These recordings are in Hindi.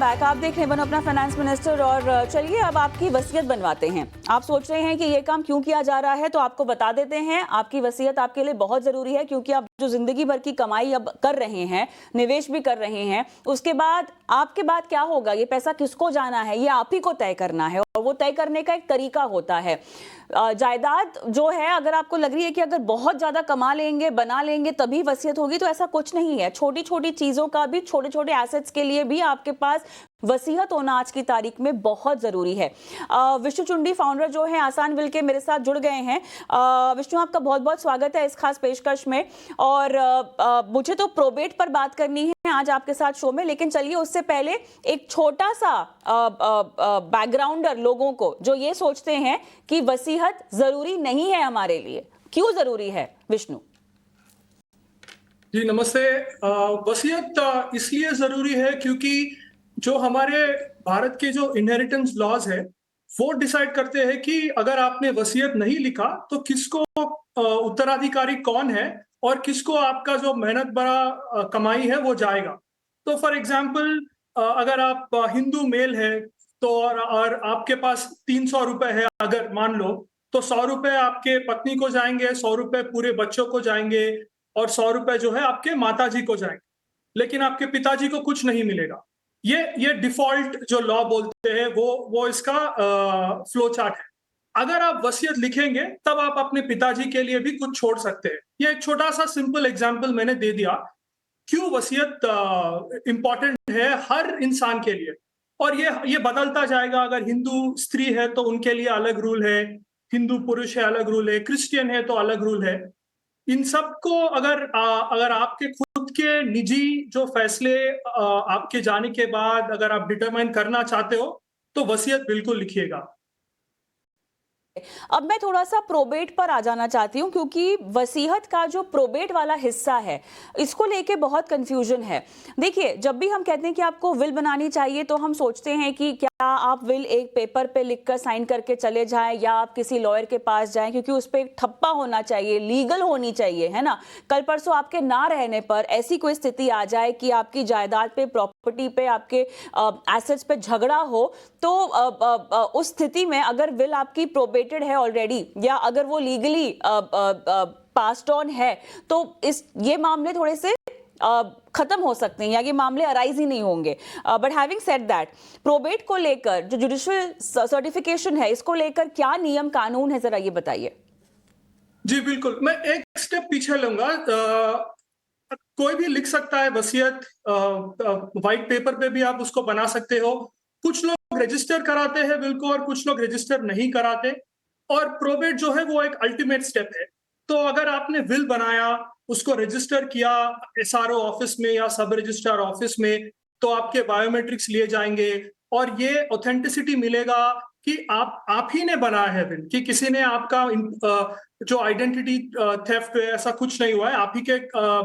बैक। आप देख रहे हैं बनो अपना फाइनेंस मिनिस्टर। और चलिए अब आपकी वसीयत बनवाते हैं। आप सोच रहे हैं कि ये काम क्यों किया जा रहा है, तो आपको बता देते हैं। आपकी वसीयत आपके लिए बहुत जरूरी है, क्योंकि आप जो जिंदगी भर की कमाई अब कर रहे हैं, निवेश भी कर रहे हैं, उसके बाद आपके बाद क्या होगा, ये पैसा किसको जाना है, ये आप ही को तय करना है। और वो तय करने का एक तरीका होता है। जायदाद जो है, अगर आपको लग रही है कि अगर बहुत ज्यादा कमा लेंगे, बना लेंगे तभी वसीयत होगी, तो ऐसा कुछ नहीं है। छोटी छोटी चीजों का भी, छोटे छोटे एसेट्स के लिए भी आपके पास वसीयत होना आज की तारीख में बहुत जरूरी है। विष्णु चुंडी फाउंडर जो है आसान विल के, मेरे साथ जुड़ गए हैं। विष्णु, आपका बहुत बहुत स्वागत है इस खास पेशकश में। और मुझे तो प्रोबेट पर बात करनी है आज आपके साथ शो में, लेकिन चलिए उससे पहले एक छोटा सा बैकग्राउंडर लोगों को जो ये सोचते हैं कि वसीयत जरूरी नहीं है हमारे लिए, क्यों जरूरी है, विष्णु? जी नमस्ते। वसीयत इसलिए जरूरी है क्योंकि जो हमारे भारत के जो इनहेरिटेंस लॉज है वो डिसाइड करते हैं कि अगर आपने वसीयत नहीं लिखा तो किसको उत्तराधिकारी कौन है और किसको आपका जो मेहनत भरा कमाई है वो जाएगा। तो फॉर एग्जाम्पल अगर आप हिंदू मेल है तो और आपके पास 300 रुपए है अगर मान लो, तो 100 रुपए आपके पत्नी को जाएंगे, 100 रुपए पूरे बच्चों को जाएंगे और 100 रुपए जो है आपके माताजी को जाएंगे, लेकिन आपके पिताजी को कुछ नहीं मिलेगा। ये डिफॉल्ट जो लॉ बोलते हैं वो इसका फ्लो चार्ट है। अगर आप वसीयत लिखेंगे तब आप अपने पिताजी के लिए भी कुछ छोड़ सकते हैं। ये एक छोटा सा सिंपल एग्जांपल मैंने दे दिया क्यों वसीयत इंपॉर्टेंट है हर इंसान के लिए। और ये बदलता जाएगा। अगर हिंदू स्त्री है तो उनके लिए अलग रूल है, हिंदू पुरुष है अलग रूल है, क्रिश्चियन है तो अलग रूल है। इन सबको अगर आपके खुद के निजी जो फैसले आपके जाने के बाद अगर आप डिटरमाइन करना चाहते हो तो वसीयत बिल्कुल लिखिएगा। अब मैं थोड़ा सा प्रोबेट पर आ जाना चाहती हूँ, क्योंकि वसीयत का जो प्रोबेट वाला हिस्सा है इसको लेके बहुत कंफ्यूजन है। देखिए, जब भी हम कहते हैं कि आपको विल बनानी चाहिए तो हम सोचते हैं कि क्या आप विल एक पेपर पे लिखकर साइन करके चले जाएं या आप किसी लॉयर के पास जाएं, क्योंकि उस पर एक ठप्पा होना चाहिए, लीगल होनी चाहिए, है ना। कल परसों आपके ना रहने पर ऐसी कोई स्थिति आ जाए कि आपकी जायदाद पे, प्रॉपर्टी पे, आपके एसेट्स पे झगड़ा हो, तो उस स्थिति में अगर विल आपकी प्रोबेटेड है ऑलरेडी या अगर वो लीगली पास्ड ऑन है, तो ये मामले थोड़े से खत्म हो सकते हैं या ये मामले अराइज ही नहीं होंगे। But having said that, probate को लेकर जो जुडिशियल सर्टिफिकेशन है, इसको लेकर क्या नियम कानून है, जरा ये बताइए। जी बिल्कुल, मैं एक स्टेप पीछे लूंगा। कोई भी लिख सकता है वसीयत, व्हाइट पेपर पे भी आप उसको बना सकते हो। कुछ लोग रजिस्टर कराते हैं विल को और कुछ लोग रजिस्टर नहीं कराते। और प्रोबेट जो है वो एक अल्टीमेट स्टेप है। तो अगर आपने विल बनाया, उसको रजिस्टर किया एसआरओ ऑफिस में या सब रजिस्ट्रार ऑफिस में, तो आपके बायोमेट्रिक्स लिए जाएंगे और ये ऑथेंटिसिटी मिलेगा कि आप ही ने बनाया है विल, कि किसी ने आपका जो आइडेंटिटी थेफ्ट है ऐसा कुछ नहीं हुआ है। आप ही के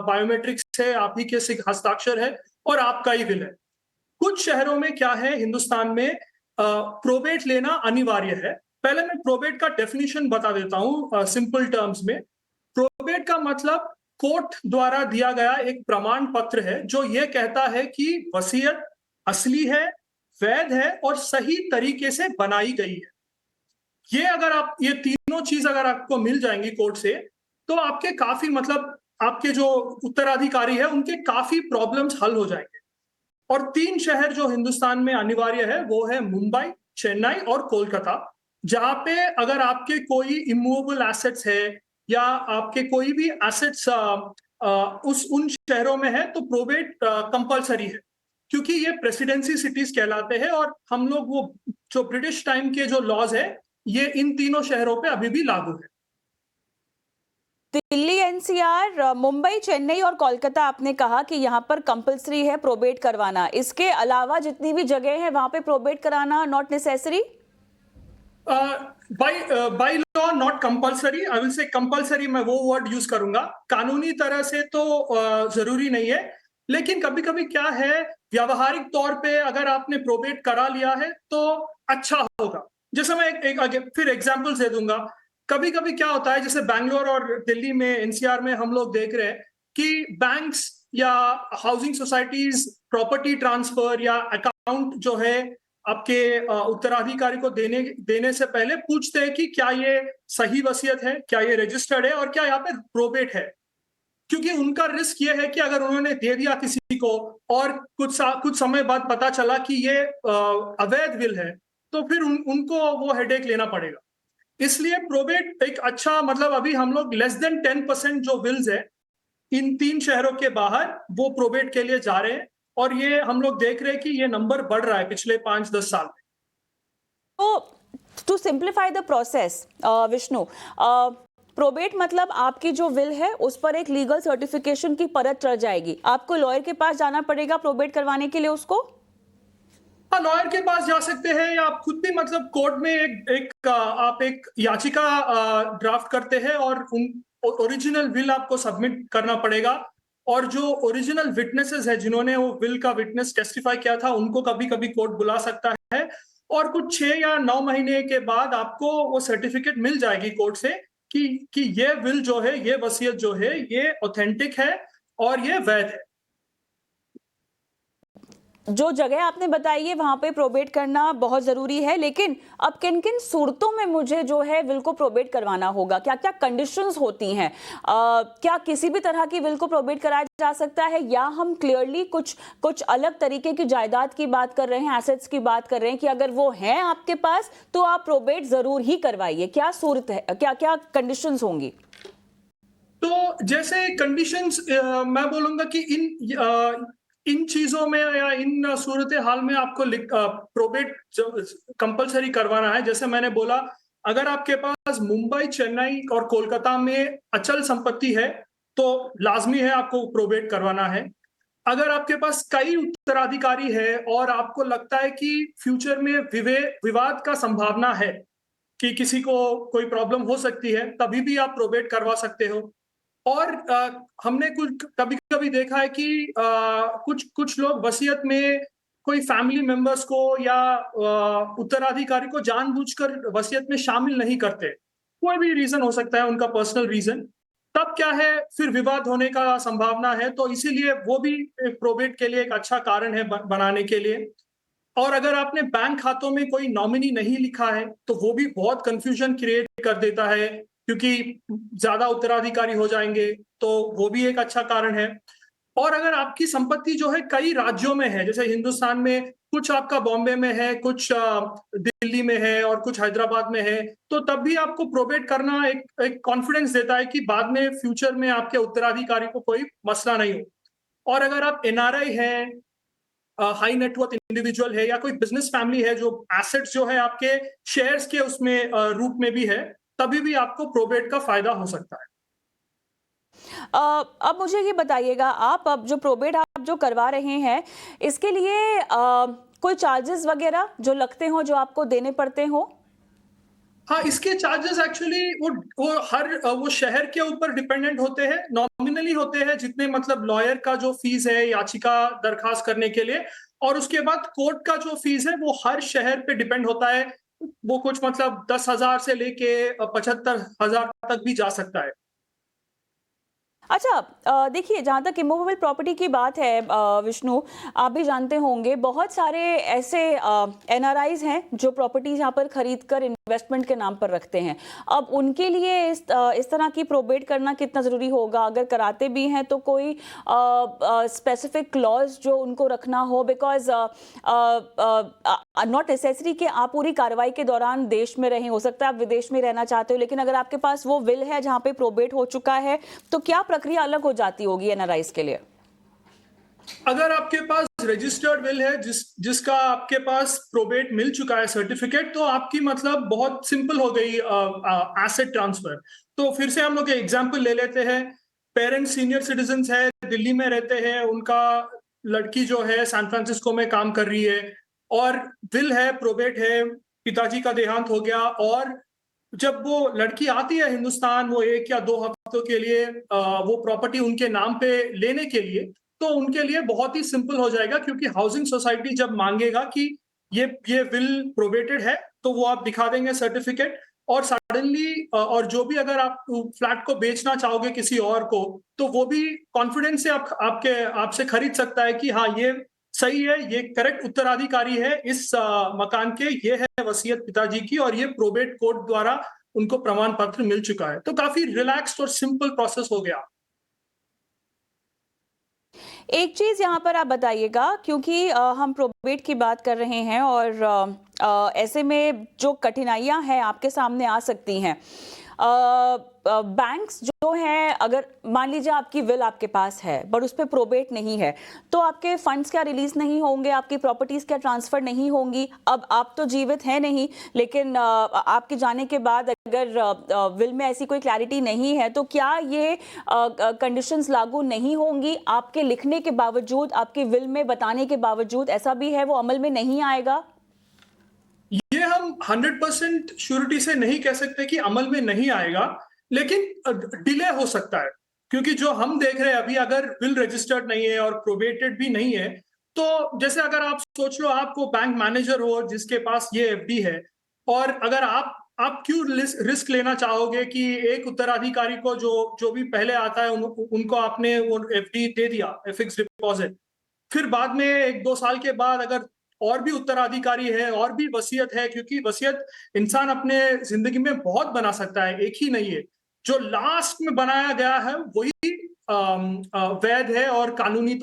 बायोमेट्रिक्स है, आप ही के हस्ताक्षर है और आपका ही विल है। कुछ शहरों में क्या है, हिंदुस्तान में प्रोबेट लेना अनिवार्य है। पहले मैं प्रोबेट का डेफिनेशन बता देता हूं सिंपल टर्म्स में। प्रोबेट का मतलब कोर्ट द्वारा दिया गया एक प्रमाण पत्र है जो यह कहता है कि वसीयत असली है, वैध है और सही तरीके से बनाई गई है। ये अगर आप ये तीनों चीज अगर आपको मिल जाएंगी कोर्ट से, तो आपके काफी मतलब आपके जो उत्तराधिकारी है उनके काफी प्रॉब्लम्स हल हो जाएंगे। और 3 शहर जो हिंदुस्तान में अनिवार्य है वो है मुंबई, चेन्नई और कोलकाता, जहां पे अगर आपके कोई इमूवेबल एसेट्स है या आपके कोई भी एसेट्स उन शहरों में है तो प्रोबेट कंपलसरी है, क्योंकि ये प्रेसिडेंसी सिटीज कहलाते हैं। और हम लोग वो जो ब्रिटिश टाइम के जो लॉज है ये इन तीनों शहरों पे अभी भी लागू है। दिल्ली एनसीआर, मुंबई, चेन्नई और कोलकाता, आपने कहा कि यहाँ पर कंपलसरी है प्रोबेट करवाना। इसके अलावा जितनी भी जगह है वहां पे प्रोबेट कराना not necessary? By law not compulsory. I will say compulsory, मैं वो वर्ड यूज करूंगा। कानूनी तरह से तो जरूरी नहीं है, लेकिन कभी कभी क्या है, व्यावहारिक तौर पे अगर आपने प्रोबेट करा लिया है तो अच्छा होगा। जैसे मैं फिर एग्जांपल्स दे दूंगा। कभी कभी क्या होता है, जैसे बैंगलोर और दिल्ली में, एनसीआर में हम लोग देख रहे हैं कि बैंक्स या हाउसिंग सोसाइटीज प्रॉपर्टी ट्रांसफर या अकाउंट जो है आपके उत्तराधिकारी को देने से पहले पूछते हैं कि क्या ये सही वसीयत है, क्या ये रजिस्टर्ड है और क्या यहाँ पे प्रोबेट है। क्योंकि उनका रिस्क ये है कि अगर उन्होंने दे दिया किसी को और कुछ समय बाद पता चला कि ये अवैध विल है, तो फिर उनको वो हेडेक लेना पड़ेगा। इसलिए प्रोबेट एक अच्छा, मतलब अभी हम लोग लेस देन 10% जो विल्स है इन 3 शहरों के बाहर, वो प्रोबेट के लिए जा रहे हैं और ये हम लोग देख रहे हैं कि ये नंबर बढ़ रहा है पिछले 5-10 साल में। तो to simplify the process Vishnu, probate मतलब आपकी जो विल है उस पर एक लीगल सर्टिफिकेशन की परत चढ़ जाएगी, आपको लॉयर के पास जाना पड़ेगा प्रोबेट करवाने के लिए उसको? हाँ, लॉयर के पास जा सकते हैं या आप खुद भी, मतलब कोर्ट में आप एक याचिका ड्राफ्ट करते हैं और ओरिजिनल विल आपको सबमिट करना पड़ेगा। और जो ओरिजिनल विटनेसेस है जिन्होंने वो विल का विटनेस टेस्टिफाई किया था, उनको कभी कभी कोर्ट बुला सकता है और कुछ 6 या 9 महीने के बाद आपको वो सर्टिफिकेट मिल जाएगी कोर्ट से कि ये विल जो है, ये वसीयत जो है, ये ऑथेंटिक है और ये वैध है। जो जगह आपने बताई है वहां पे प्रोबेट करना बहुत जरूरी है, लेकिन अब किन किन सूरतों में मुझे जो है विल को प्रोबेट करवाना होगा, क्या क्या कंडीशंस होती हैं? क्या किसी भी तरह की विल को प्रोबेट कराया जा सकता है या हम क्लियरली कुछ अलग तरीके की जायदाद की बात कर रहे हैं, एसेट्स की बात कर रहे हैं कि अगर वो है आपके पास तो आप प्रोबेट जरूर ही करवाइए? क्या सूरत है, क्या क्या कंडीशंस होंगी? तो जैसे कंडीशंस, मैं बोलूंगा कि इन चीजों में या इन सूरत हाल में आपको प्रोबेट कंपलसरी करवाना है। जैसे मैंने बोला, अगर आपके पास मुंबई, चेन्नई और कोलकाता में अचल संपत्ति है तो लाजमी है आपको प्रोबेट करवाना है। अगर आपके पास कई उत्तराधिकारी है और आपको लगता है कि फ्यूचर में विवाद का संभावना है कि किसी को कोई प्रॉब्लम हो सकती है, तभी भी आप प्रोबेट करवा सकते हो। और हमने कुछ कभी-कभी देखा है कि कुछ लोग वसीयत में कोई फैमिली मेंबर्स को या उत्तराधिकारी को जानबूझकर वसीयत में शामिल नहीं करते। कोई भी रीजन हो सकता है, उनका पर्सनल रीजन। तब क्या है, फिर विवाद होने का संभावना है, तो इसीलिए वो भी एक प्रोबेट के लिए एक अच्छा कारण है बनाने के लिए। और अगर आपने बैंक खातों में कोई नॉमिनी नहीं लिखा है, तो वो भी बहुत कंफ्यूजन क्रिएट कर देता है, क्योंकि ज्यादा उत्तराधिकारी हो जाएंगे, तो वो भी एक अच्छा कारण है। और अगर आपकी संपत्ति जो है कई राज्यों में है, जैसे हिंदुस्तान में कुछ आपका बॉम्बे में है, कुछ दिल्ली में है और कुछ हैदराबाद में है, तो तब भी आपको प्रोबेट करना एक कॉन्फिडेंस देता है कि बाद में फ्यूचर में आपके उत्तराधिकारी को कोई मसला नहीं हो। और अगर आप एनआरआई है, हाई नेटवर्थ इंडिविजुअल है या कोई बिजनेस फैमिली है जो एसेट्स जो है आपके शेयर्स के उसमें रूप में भी है, तभी भी आपको प्रोबेट का फायदा हो सकता है। अब मुझे ये बताइएगा, आप अब जो प्रोबेट आप जो करवा रहे हैं इसके लिए कोई चार्जेस वगैरह जो लगते हो, जो आपको देने पड़ते हो? हाँ, इसके चार्जेस एक्चुअली वो शहर के ऊपर डिपेंडेंट होते हैं, नॉमिनली होते हैं जितने, मतलब लॉयर का जो फीस है याचिका दरखास्त करने के लिए, और उसके बाद कोर्ट का जो फीस है वो हर शहर पे डिपेंड होता है। वो कुछ मतलब 10,000 से लेके 75,000 तक भी जा सकता है। अच्छा, देखिए, जहाँ तक इमूवेबल प्रॉपर्टी की बात है विष्णु, आप भी जानते होंगे बहुत सारे ऐसे एनआरआईज हैं जो प्रॉपर्टीज यहाँ पर खरीद कर इन्वेस्टमेंट के नाम पर रखते हैं। अब उनके लिए इस तरह की प्रोबेट करना कितना ज़रूरी होगा? अगर कराते भी हैं तो कोई स्पेसिफिक क्लॉज जो उनको रखना हो, बिकॉज नॉट नेसेसरी कि आप पूरी कार्रवाई के दौरान देश में रहें, हो सकता है आप विदेश में रहना चाहते हो, लेकिन अगर आपके पास वो विल है जहाँ पे प्रोबेट हो चुका है तो क्या प्रक्रिया अलग हो जाती होगी एनआरआईज के लिए? अगर आपके पास रजिस्टर्ड विल है जिसका आपके पास प्रोबेट मिल चुका है सर्टिफिकेट, तो आपकी मतलब बहुत सिंपल हो गई एसेट ट्रांसफर। तो फिर से हम लोग एग्जांपल ले लेते हैं। पेरेंट्स सीनियर सिटीजन्स है, दिल्ली में रहते हैं, उनका लड़की जो है सैन फ्रांसिस्को में काम कर रही है और विल है, प्रोबेट है, पिताजी का देहांत हो गया, और जब वो लड़की आती है हिंदुस्तान, वो 1 या 2 हफ्तों के लिए वो प्रॉपर्टी उनके नाम पे लेने के लिए, तो उनके लिए बहुत ही सिंपल हो जाएगा, क्योंकि हाउसिंग सोसाइटी जब मांगेगा कि ये विल प्रोबेटेड है, तो वो आप दिखा देंगे सर्टिफिकेट, और सडनली और जो भी अगर आप फ्लैट को बेचना चाहोगे किसी और को, तो वो भी कॉन्फिडेंस से आपसे खरीद सकता है कि हाँ, ये सही है, ये करेक्ट उत्तराधिकारी है इस मकान के, ये है वसीयत पिताजी की, और ये प्रोबेट कोर्ट द्वारा उनको प्रमाण पत्र मिल चुका है। तो काफी रिलैक्स्ड और सिंपल प्रोसेस हो गया। एक चीज़ यहाँ पर आप बताइएगा, क्योंकि हम प्रोबेट की बात कर रहे हैं और ऐसे में जो कठिनाइयाँ हैं आपके सामने आ सकती हैं। बैंक्स जो हैं, अगर मान लीजिए आपकी विल आपके पास है बट उस पर प्रोबेट नहीं है, तो आपके फंड्स क्या रिलीज नहीं होंगे, आपकी प्रॉपर्टीज क्या ट्रांसफर नहीं होंगी? अब आप तो जीवित हैं नहीं, लेकिन आपके जाने के बाद अगर विल में ऐसी कोई क्लैरिटी नहीं है तो क्या ये कंडीशंस लागू नहीं होंगी? आपके लिखने के बावजूद, आपके विल में बताने के बावजूद ऐसा भी है वो अमल में नहीं आएगा? ये हम 100% श्योरिटी से नहीं कह सकते कि अमल में नहीं आएगा, लेकिन डिले हो सकता है, क्योंकि जो हम देख रहे हैं अभी, अगर विल रजिस्टर्ड नहीं है और प्रोबेटेड भी नहीं है, तो जैसे अगर आप सोच लो, आप वो बैंक मैनेजर हो जिसके पास ये एफडी है, और अगर आप क्यों रिस्क लेना चाहोगे कि एक उत्तराधिकारी को जो भी पहले आता है उनको आपने वो एफडी दे दिया, फिक्स डिपॉजिट, फिर बाद में 1-2 साल के बाद अगर और भी उत्तराधिकारी है और भी वसीयत है, क्योंकि वसीयत इंसान अपने जिंदगी में बहुत बना सकता है, एक ही नहीं है, जो लास्ट में बनाया गया है वही वैध है और कानूनी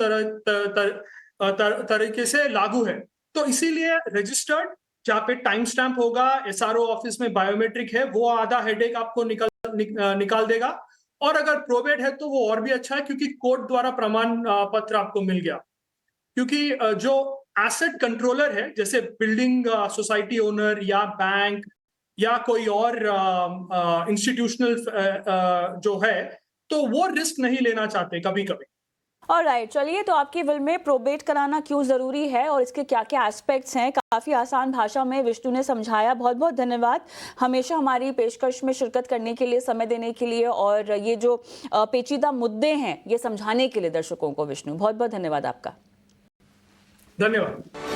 तरीके से लागू है। तो इसीलिए रजिस्टर्ड, जहाँ पे टाइम स्टैंप होगा, एसआरओ ऑफिस में बायोमेट्रिक है, वो आधा हेडेक आपको निकाल देगा, और अगर प्रोबेट है तो वो और भी अच्छा है, क्योंकि कोर्ट द्वारा प्रमाण पत्र आपको मिल गया। क्योंकि जो एसेट कंट्रोलर है, जैसे बिल्डिंग सोसाइटी ओनर या बैंक या कोई और इंस्टीट्यूशनल जो है, तो वो रिस्क नहीं लेना चाहते कभी कभी। ऑलराइट, चलिए, तो आपकी विल में प्रोबेट कराना क्यों ज़रूरी है और इसके क्या-क्या एस्पेक्ट्स हैं, काफ़ी आसान भाषा में विष्णु ने समझाया। बहुत-बहुत धन्यवाद हमेशा हमारी पेशकश में शिरकत करने के लिए, समय देने के लिए, और ये जो पेचीदा मुद्दे हैं ये समझाने के लिए दर्शकों को। विष्णु, बहुत-बहुत धन्यवाद आपका। धन्यवाद।